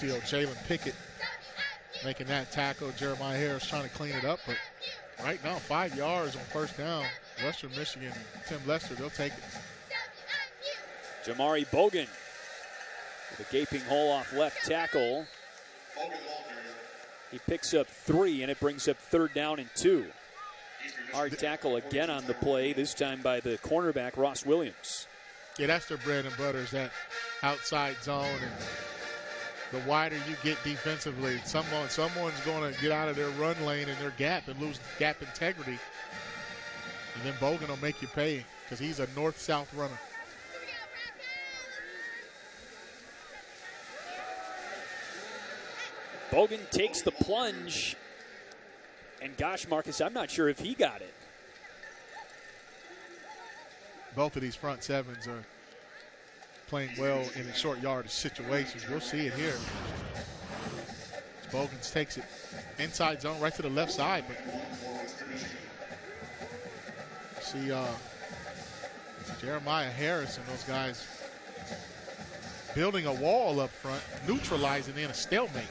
see Jalen Pickett making that tackle. Jeremiah Harris trying to clean it up, but right now 5 yards on first down. Western Michigan, Tim Lester, they'll take it. Jamari Bogan with a gaping hole off left tackle. He picks up 3, and it brings up 3rd down and 2. Hard tackle again on the play, this time by the cornerback, Ross Williams. Yeah, that's their bread and butter, is that outside zone. And the wider you get defensively, someone's going to get out of their run lane and their gap and lose gap integrity. And then Bogan will make you pay because he's a north-south runner. Bogan takes the plunge. And gosh, Marcus, I'm not sure if he got it. Both of these front sevens are playing well in the short yardage situations. We'll see it here. Bogan takes it inside zone right to the left side. But see Jeremiah Harris and those guys building a wall up front, neutralizing in a stalemate.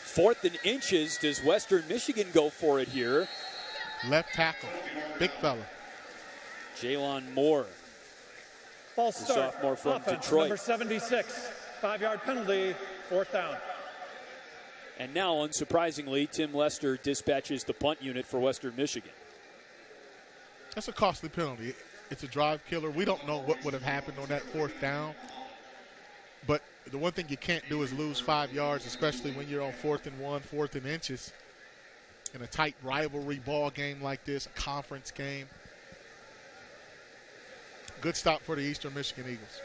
4th and inches. Does Western Michigan go for it here? Left tackle, big fella. Jalon Moore, false start. Sophomore from Offense, Detroit. Number 76, 5-yard penalty, 4th down. And now, unsurprisingly, Tim Lester dispatches the punt unit for Western Michigan. That's a costly penalty. It's a drive killer. We don't know what would have happened on that 4th down. But the one thing you can't do is lose 5 yards, especially when you're on 4th and 1, 4th and inches in a tight rivalry ball game like this, a conference game. Good stop for the Eastern Michigan Eagles.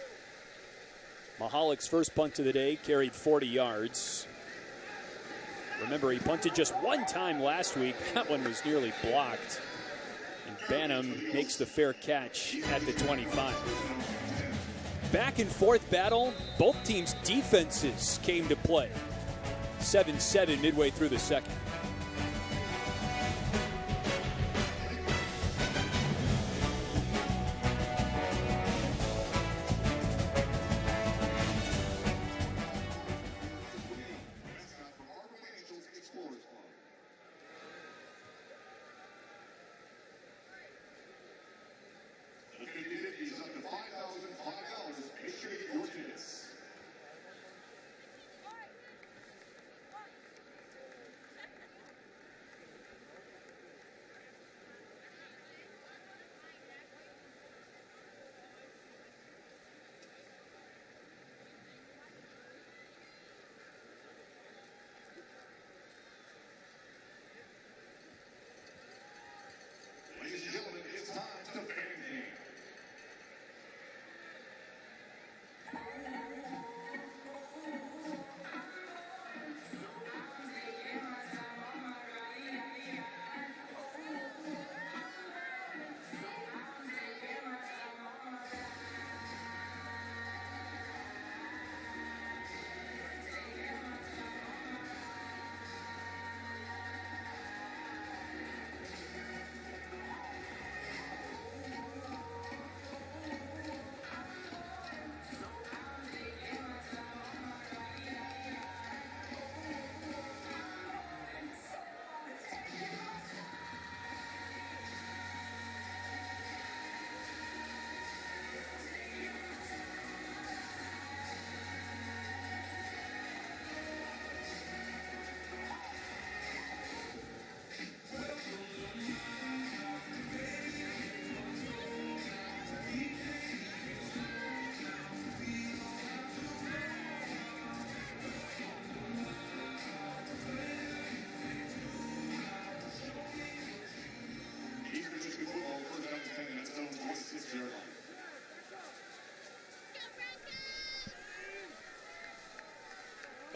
Mahalik's first punt of the day carried 40 yards. Remember, he punted just one time last week. That one was nearly blocked. And Banham makes the fair catch at the 25. Back and forth battle. Both teams' defenses came to play. 7-7 midway through the second.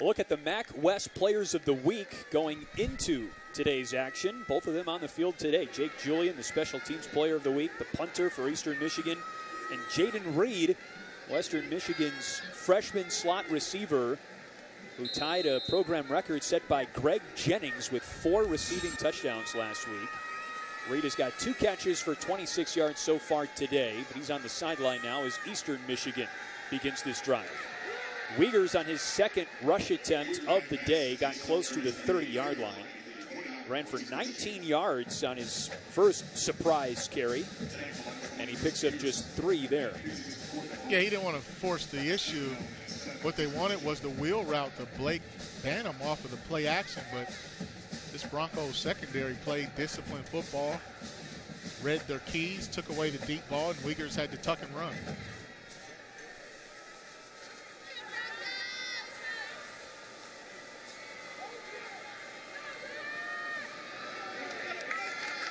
Look at the MAC West Players of the Week going into today's action. Both of them on the field today. Jake Julian, the Special Teams Player of the Week, the punter for Eastern Michigan, and Jaden Reed, Western Michigan's freshman slot receiver, who tied a program record set by Greg Jennings with 4 receiving touchdowns last week. Reed has got 2 catches for 26 yards so far today, but he's on the sideline now as Eastern Michigan begins this drive. Wiegers on his second rush attempt of the day got close to the 30-yard line. Ran for 19 yards on his first surprise carry, and he picks up just 3 there. Yeah, he didn't want to force the issue. What they wanted was the wheel route to Blake Banham off of the play action, but this Broncos secondary played disciplined football, read their keys, took away the deep ball, and Wiegers had to tuck and run.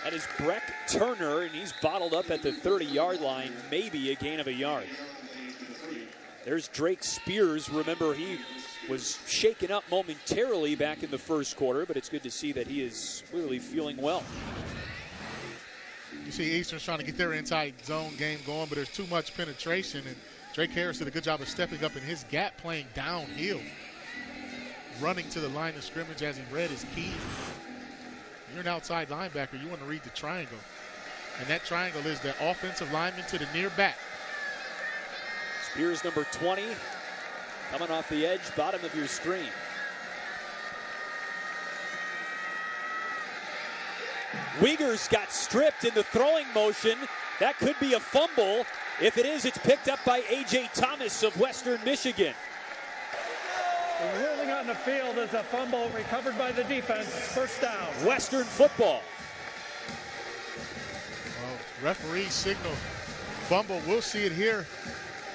That is Breck Turner, and he's bottled up at the 30-yard line, maybe a gain of a yard. There's Drake Spears. Remember, he was shaken up momentarily back in the first quarter, but it's good to see that he is really feeling well. You see Eastern's trying to get their inside zone game going, but there's too much penetration, and Drake Harris did a good job of stepping up in his gap, playing downhill, running to the line of scrimmage as he read his keys. You're an outside linebacker. You want to read the triangle. And that triangle is the offensive lineman to the near back. Spears, number 20, coming off the edge, bottom of your screen. Wiegers got stripped in the throwing motion. That could be a fumble. If it is, it's picked up by A.J. Thomas of Western Michigan. The ruling on the field is a fumble recovered by the defense. First down. Western football. Well, referee signal fumble. We'll see it here.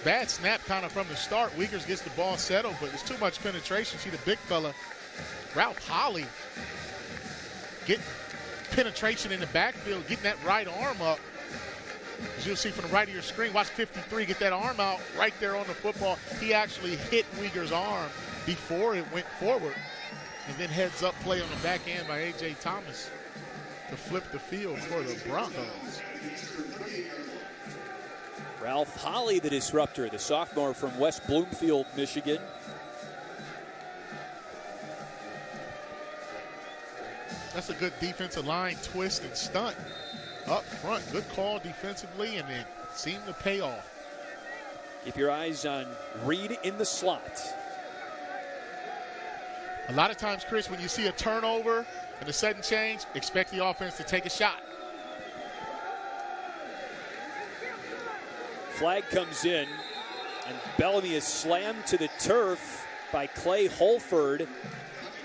Bad snap kind of from the start. Wiegers gets the ball settled, but there's too much penetration. See the big fella, Ralph Holly, getting penetration in the backfield, getting that right arm up. As you'll see from the right of your screen, watch 53 get that arm out right there on the football. He actually hit Wiegers' arm before it went forward, and then heads up play on the back end by A.J. Thomas to flip the field for the Broncos. Ralph Holly, the disruptor, the sophomore from West Bloomfield, Michigan. That's a good defensive line twist and stunt up front. Good call defensively, and it seemed to pay off. Keep your eyes on Reed in the slot. A lot of times, Chris, when you see a turnover and a sudden change, expect the offense to take a shot. Flag comes in, and Bellamy is slammed to the turf by Clay Holford,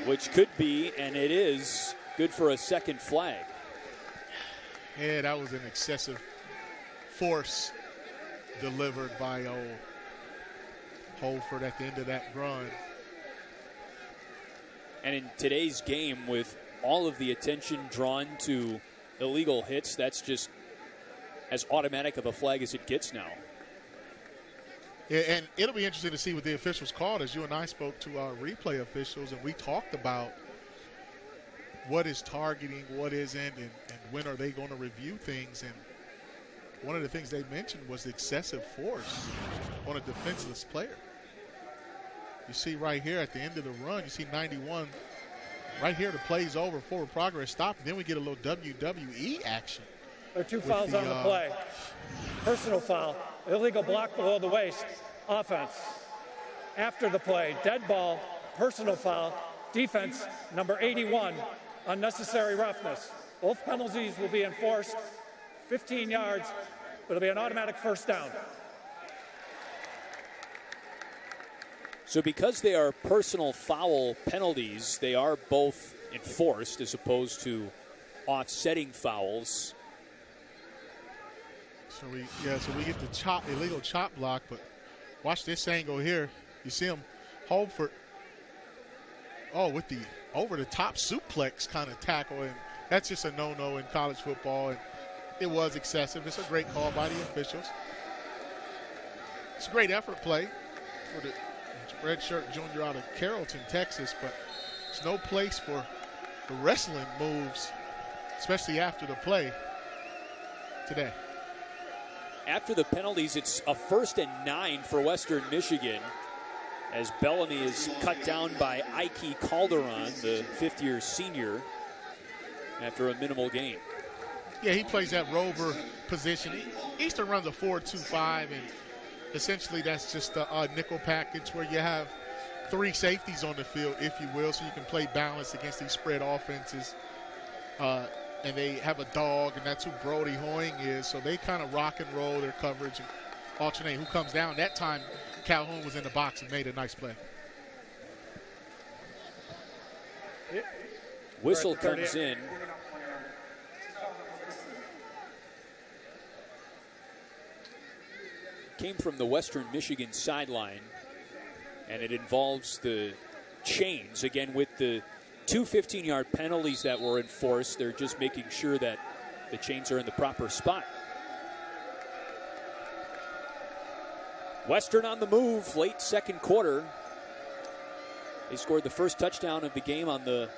which could be, and it is, good for a second flag. Yeah, that was an excessive force delivered by old Holford at the end of that run. And in today's game, with all of the attention drawn to illegal hits, that's just as automatic of a flag as it gets now. Yeah, and it'll be interesting to see what the officials called, as you and I spoke to our replay officials, and we talked about what is targeting, what isn't, and when are they going to review things. And one of the things they mentioned was excessive force on a defenseless player. You see right here at the end of the run, you see 91. Right here, the play's over, forward progress stopped, and then we get a little WWE action. There are 2 fouls on the play. Personal foul, illegal block below the waist, offense. After the play, dead ball, personal foul, defense, number 81, unnecessary roughness. Both penalties will be enforced, 15 yards, but it'll be an automatic first down. So because they are personal foul penalties, they are both enforced as opposed to offsetting fouls. So we get the illegal chop block, but watch this angle here. You see him, Holford, with the over-the-top suplex kind of tackle, and that's just a no-no in college football, and it was excessive. It's a great call by the officials. It's a great effort play for the redshirt junior out of Carrollton, Texas, but it's no place for the wrestling moves, especially after the play today. After the penalties, it's a 1st and 9 for Western Michigan, as Bellamy is cut down by Ike Calderon, the fifth-year senior, after a minimal gain. Yeah, he plays that rover position. Eastern runs a 4-2-5, and Essentially, that's just a nickel package where you have 3 safeties on the field, if you will, so you can play balance against these spread offenses. And they have a dog, and that's who Brody Hoying is. So they kind of rock and roll their coverage and alternate who comes down. That time, Calhoun was in the box and made a nice play. Whistle comes in. Came from the Western Michigan sideline, and it involves the chains. Again, with the 2 15-yard penalties that were enforced, they're just making sure that the chains are in the proper spot. Western on the move, late second quarter. They scored the first touchdown of the game on the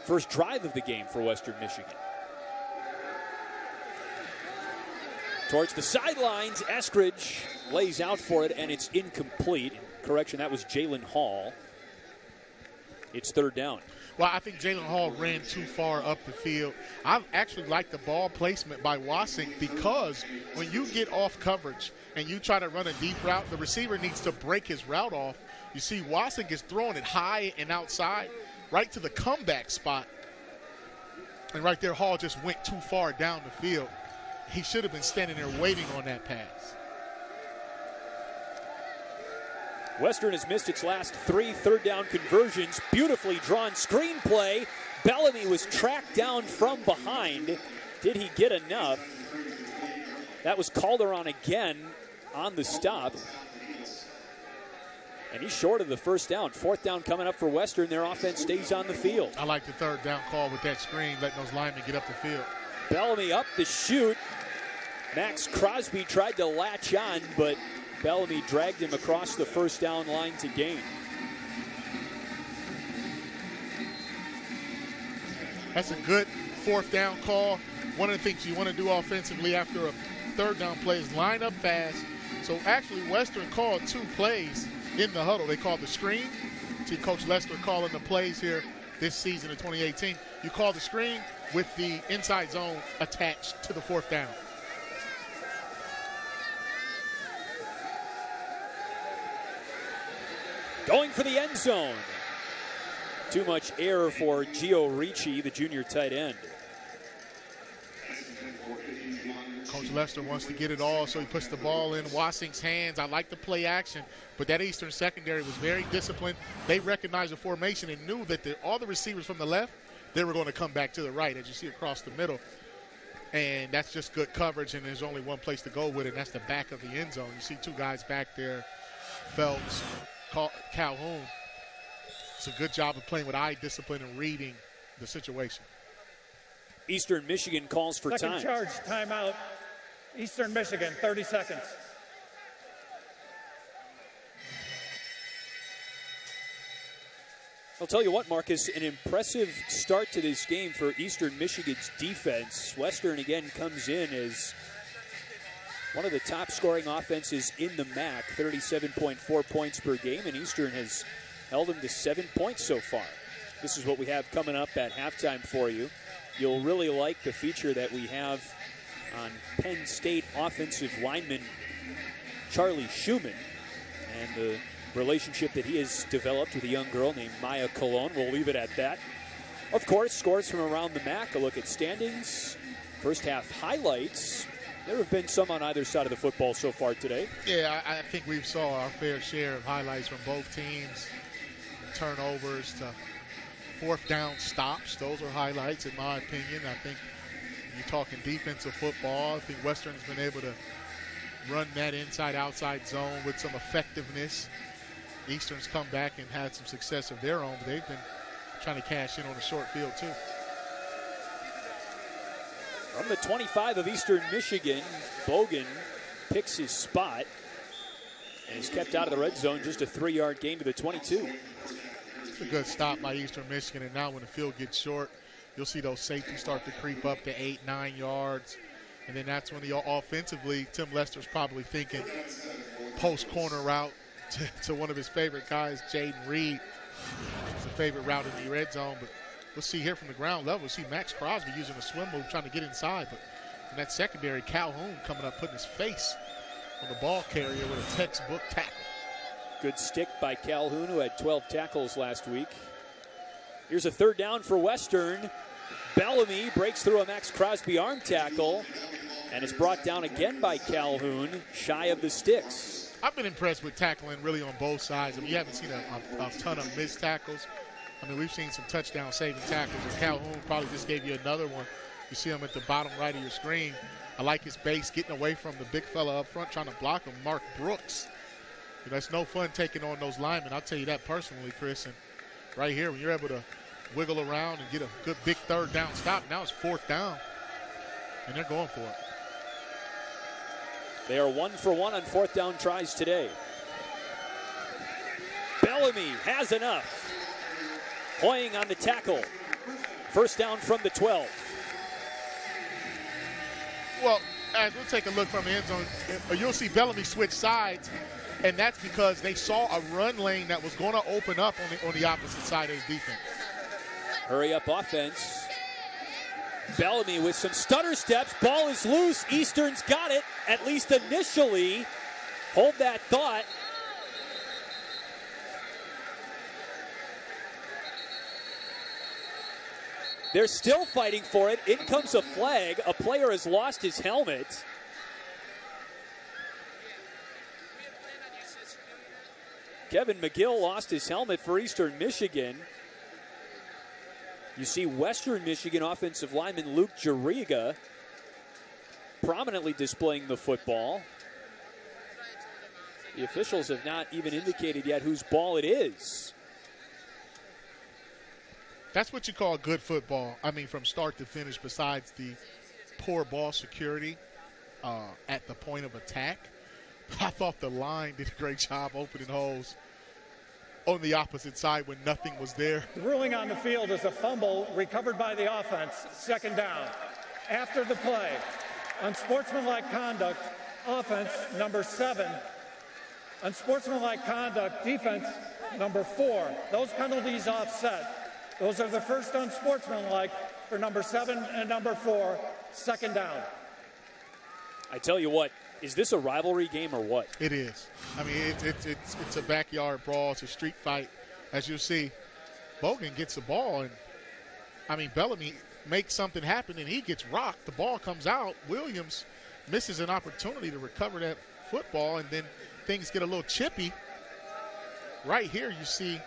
first drive of the game for Western Michigan. Towards the sidelines, Eskridge lays out for it, and it's incomplete. Correction, that was Jalen Hall. It's third down. Well, I think Jalen Hall ran too far up the field. I actually like the ball placement by Wassink because when you get off coverage and you try to run a deep route, the receiver needs to break his route off. You see Wassink is throwing it high and outside right to the comeback spot. And right there, Hall just went too far down the field. He should have been standing there waiting on that pass. Western has missed its last 3 third-down conversions. Beautifully drawn screenplay. Bellamy was tracked down from behind. Did he get enough? That was Calderon again on the stop. And he's short of the first down. Fourth down coming up for Western. Their offense stays on the field. I like the third down call with that screen, letting those linemen get up the field. Bellamy up the chute. Max Crosby tried to latch on, but Bellamy dragged him across the first down line to gain. That's a good fourth down call. One of the things you want to do offensively after a third down play is line up fast. So actually Western called 2 plays in the huddle. They called the screen. See Coach Lester calling the plays here this season in 2018. You call the screen with the inside zone attached to the fourth down. Going for the end zone. Too much air for Gio Ricci, the junior tight end. Coach Lester wants to get it all, so he puts the ball in Wassink's hands. I like the play action, but that Eastern secondary was very disciplined. They recognized the formation and knew that all the receivers from the left, they were going to come back to the right, as you see across the middle. And that's just good coverage, and there's only one place to go with it, and that's the back of the end zone. You see 2 guys back there, Phelps, Calhoun. It's a good job of playing with eye discipline and reading the situation. Eastern Michigan calls for time. Second charge, timeout. Eastern Michigan, 30 seconds. I'll tell you what, Marcus, an impressive start to this game for Eastern Michigan's defense. Western again comes in as one of the top scoring offenses in the MAC, 37.4 points per game, and Eastern has held them to 7 points so far. This is what we have coming up at halftime for you. You'll really like the feature that we have on Penn State offensive lineman Charlie Schumann and the relationship that he has developed with a young girl named Maya Colon. We'll leave it at that. Of course, scores from around the MAC, a look at standings, first half highlights. There have been some on either side of the football so far today. Yeah, I think we saw our fair share of highlights from both teams. Turnovers to fourth down stops. Those are highlights, in my opinion. I think you're talking defensive football. I think Western's been able to run that inside-outside zone with some effectiveness. Eastern's come back and had some success of their own, but they've been trying to cash in on the short field too. From the 25 of Eastern Michigan, Bogan picks his spot and is kept out of the red zone. Just a 3-yard gain to the 22. It's a good stop by Eastern Michigan, and now when the field gets short, you'll see those safeties start to creep up to 8-9 yards. And then that's when offensively, Tim Lester's probably thinking post-corner route to one of his favorite guys, Jaden Reed. It's a favorite route in the red zone, but we'll see here from the ground level. We'll see Max Crosby using a swim move, trying to get inside. But in that secondary, Calhoun coming up, putting his face on the ball carrier with a textbook tackle. Good stick by Calhoun, who had 12 tackles last week. Here's a third down for Western. Bellamy breaks through a Max Crosby arm tackle, and it's brought down again by Calhoun, shy of the sticks. I've been impressed with tackling really on both sides. I mean, you haven't seen a ton of missed tackles. I mean, we've seen some touchdown-saving tackles, and Calhoun probably just gave you another one. You see him at the bottom right of your screen. I like his base, getting away from the big fella up front, trying to block him, Mark Brooks. You know, it's no fun taking on those linemen. I'll tell you that personally, Chris. And right here, when you're able to wiggle around and get a good big third down stop, now it's fourth down, and they're going for it. They are 1 for 1 on fourth down tries today. Bellamy has enough. Hoying on the tackle. First down from the 12. Well, as we'll take a look from the end zone, you'll see Bellamy switch sides, and that's because they saw a run lane that was going to open up on the opposite side of his defense. Hurry up offense. Bellamy with some stutter steps. Ball is loose. Eastern's got it, at least initially. Hold that thought. They're still fighting for it. In comes a flag. A player has lost his helmet. Kevin McGill lost his helmet for Eastern Michigan. You see Western Michigan offensive lineman Luke Jariga prominently displaying the football. The officials have not even indicated yet whose ball it is. That's what you call good football. I mean, from start to finish, besides the poor ball security at the point of attack. I thought the line did a great job opening holes on the opposite side when nothing was there. The ruling on the field is a fumble recovered by the offense, second down. After the play, unsportsmanlike conduct, offense, number 7. Unsportsmanlike conduct, defense, number 4. Those penalties offset. Those are the first unsportsmanlike for number 7 and number 4, second down. I tell you what, is this a rivalry game or what? It is. I mean, it's a backyard brawl. It's a street fight. As you'll see, Bogan gets the ball, and, I mean, Bellamy makes something happen, and he gets rocked. The ball comes out. Williams misses an opportunity to recover that football, and then things get a little chippy. Right here you see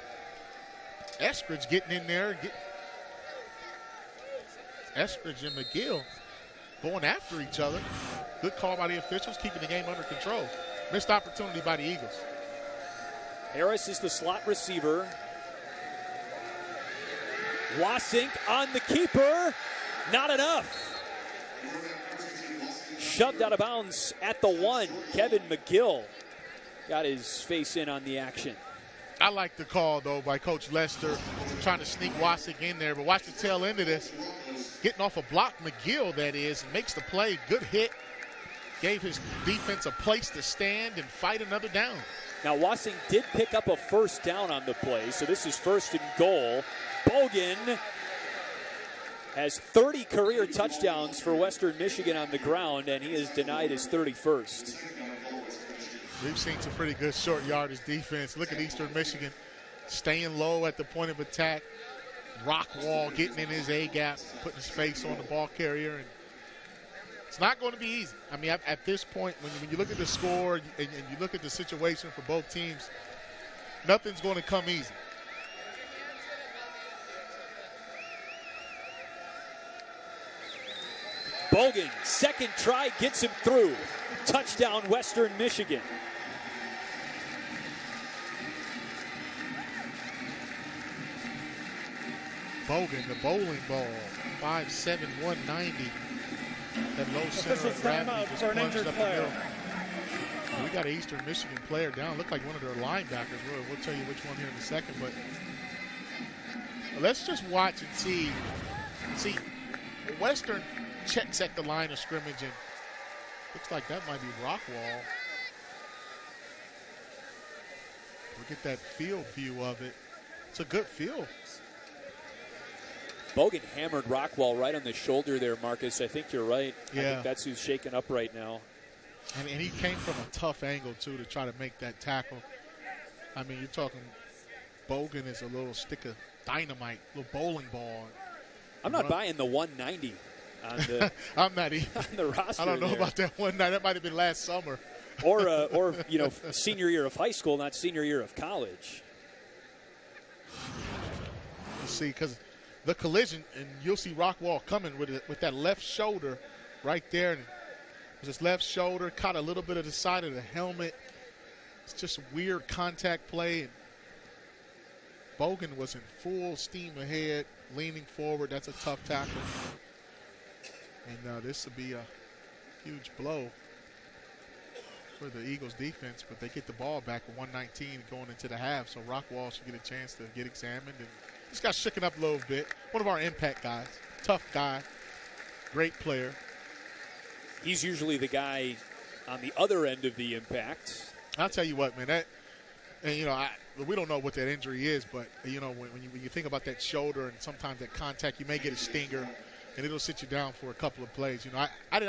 Eskridge getting in there. Eskridge and McGill going after each other. Good call by the officials, keeping the game under control. Missed opportunity by the Eagles. Harris is the slot receiver. Wasink on the keeper. Not enough. Shoved out of bounds at the 1. Kevin McGill got his face in on the action. I like the call, though, by Coach Lester, trying to sneak Wasik in there. But watch the tail end of this. Getting off a block, McGill, that is, makes the play. Good hit. Gave his defense a place to stand and fight another down. Now, Wasink did pick up a first down on the play, so this is first and goal. Bogan has 30 career touchdowns for Western Michigan on the ground, and he has denied his 31st. We've seen some pretty good short yardage defense. Look at Eastern Michigan staying low at the point of attack. Rockwall getting in his A-gap, putting his face on the ball carrier. And it's not going to be easy. I mean, at this point, when you look at the score and you look at the situation for both teams, nothing's going to come easy. Bogan, second try, gets him through. Touchdown, Western Michigan. Bogan, the bowling ball, 5'7", 190. That low center of gravity just plunged up the middle. We got an Eastern Michigan player down. Looked like one of their linebackers. We'll tell you which one here in a second. But let's just watch and see. See, Western checks at the line of scrimmage, and looks like that might be Rockwall. We'll get that field view of it. It's a good field. Bogan hammered Rockwall right on the shoulder there, Marcus. I think you're right. Yeah. I think that's who's shaken up right now. And he came from a tough angle, too, to try to make that tackle. I mean, you're talking Bogan is a little stick of dynamite, little bowling ball. I'm not buying the 190 on the, I'm not even. on the roster. I don't know there. about that one night. That might have been last summer. Or senior year of high school, not senior year of college. You see, because the collision, and you'll see Rockwall coming with that left shoulder right there. And with his left shoulder, caught a little bit of the side of the helmet. It's just a weird contact play. And Bogan was in full steam ahead, leaning forward. That's a tough tackle. And this would be a huge blow for the Eagles defense, but they get the ball back at 119 going into the half, so Rockwall should get a chance to get examined. And just got shooken up a little bit. One of our impact guys, tough guy, great player. He's usually the guy on the other end of the impact. I'll tell you what, man, we don't know what that injury is, but, when you think about that shoulder and sometimes that contact, you may get a stinger, and it'll sit you down for a couple of plays. I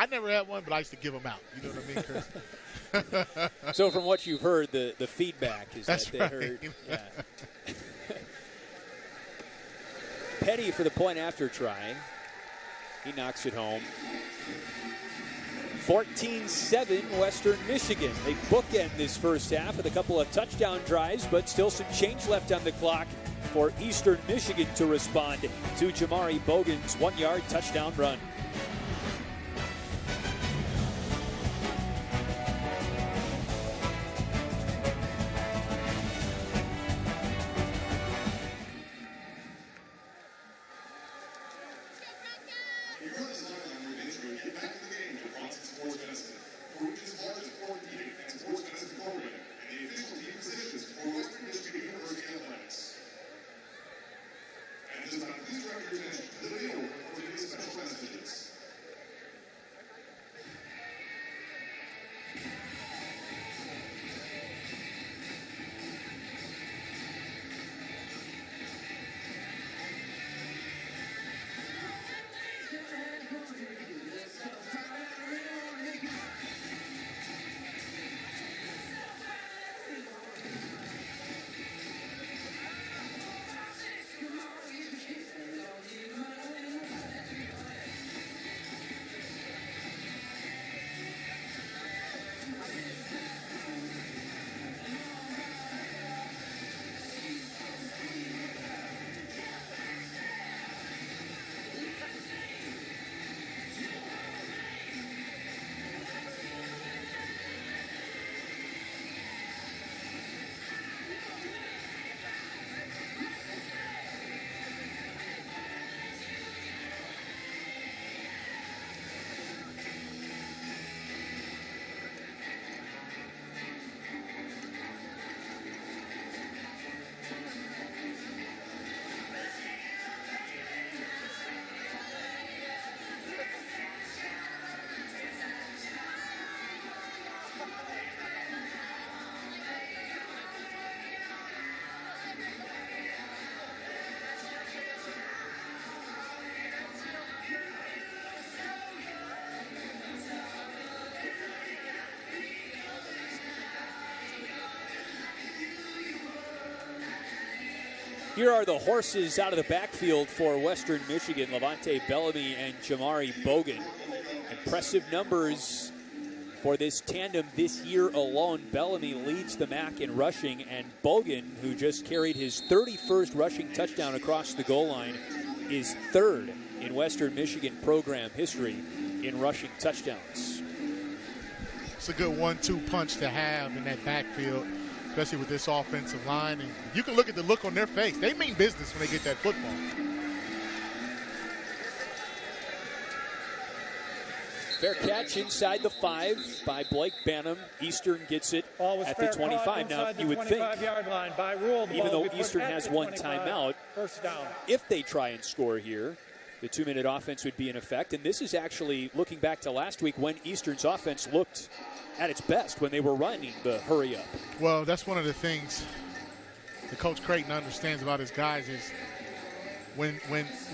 never had one, but I used to give them out. You know what I mean, Chris? So from what you've heard, the feedback is That's that they right. heard. Yeah. Petty for the point after try. He knocks it home. 14-7 Western Michigan. They bookend this first half with a couple of touchdown drives, but still some change left on the clock for Eastern Michigan to respond to Jamari Bogan's 1-yard touchdown run. Here are the horses out of the backfield for Western Michigan, Levante Bellamy and Jamari Bogan. Impressive numbers for this tandem this year alone. Bellamy leads the MAC in rushing, and Bogan, who just carried his 31st rushing touchdown across the goal line, is third in Western Michigan program history in rushing touchdowns. It's a good 1-2 punch to have in that backfield, especially with this offensive line. And you can look at the look on their face. They mean business when they get that football. Fair catch inside the 5 by Blake Banham. Eastern gets it at the 25. Now, you would think, line. By rule, the even ball though will be Eastern put at has the one 25. timeout, First down. if they try and score here, the 2-minute offense would be in effect. And this is actually looking back to last week when Eastern's offense looked at its best when they were running the hurry up. Well, that's one of the things that Coach Creighton understands about his guys is when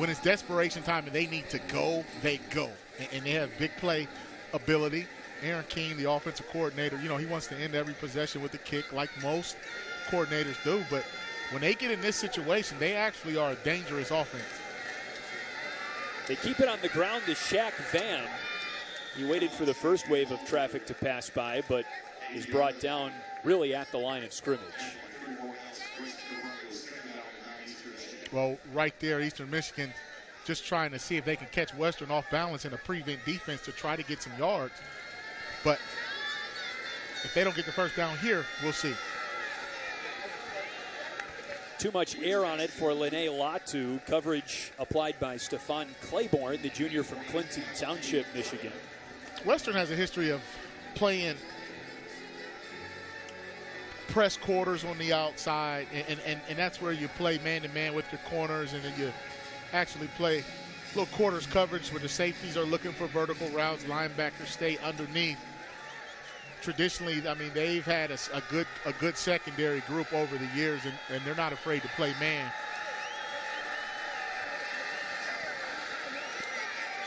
it's desperation time and they need to go, they go. And they have big play ability. Aaron King, the offensive coordinator, you know, he wants to end every possession with a kick like most coordinators do. But when they get in this situation, they actually are a dangerous offense. They keep it on the ground to Shaq Van. He waited for the first wave of traffic to pass by, but is brought down really at the line of scrimmage. Well, right there, Eastern Michigan just trying to see if they can catch Western off balance in a prevent defense to try to get some yards. But if they don't get the first down here, we'll see. Too much air on it for Lene Latu. Coverage applied by Stephon Claiborne, the junior from Clinton Township, Michigan. Western has a history of playing press quarters on the outside, and that's where you play man-to-man with your corners, and then you actually play little quarters coverage where the safeties are looking for vertical routes, linebackers stay underneath. Traditionally, I mean, they've had a good secondary group over the years, and they're not afraid to play man.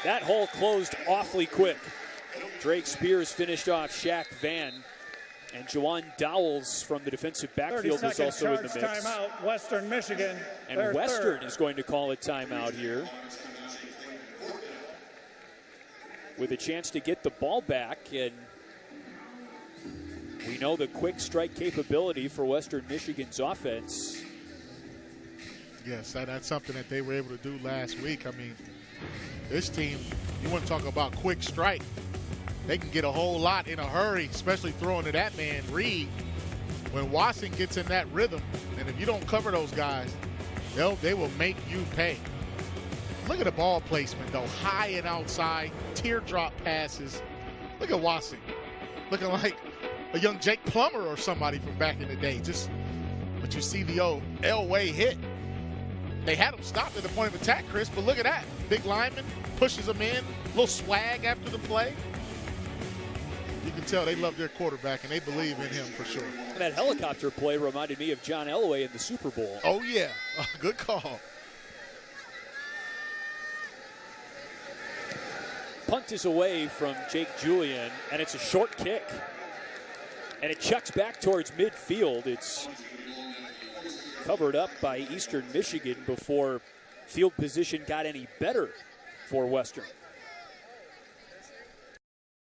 That hole closed awfully quick. Drake Spears finished off Shaq Van, and Jawan Dowles from the defensive backfield is also in the mix. Timeout, Western Michigan. And Western is going to call a timeout here, with a chance to get the ball back. And we know the quick strike capability for Western Michigan's offense. Yes, that's something that they were able to do last week. I mean, this team, you want to talk about quick strike. They can get a whole lot in a hurry, especially throwing to that man, Reed. When Watson gets in that rhythm, and if you don't cover those guys, they will make you pay. Look at the ball placement, though. High and outside, teardrop passes. Look at Watson. Looking like a young Jake Plummer or somebody from back in the day. But you see the old Elway hit. They had him stopped at the point of attack, Chris, but look at that. Big lineman pushes him in, a little swag after the play. You can tell they love their quarterback, and they believe in him for sure. And that helicopter play reminded me of John Elway in the Super Bowl. Oh, yeah. Good call. Punt is away from Jake Julian, and it's a short kick. And it chucks back towards midfield. It's covered up by Eastern Michigan before field position got any better for Western.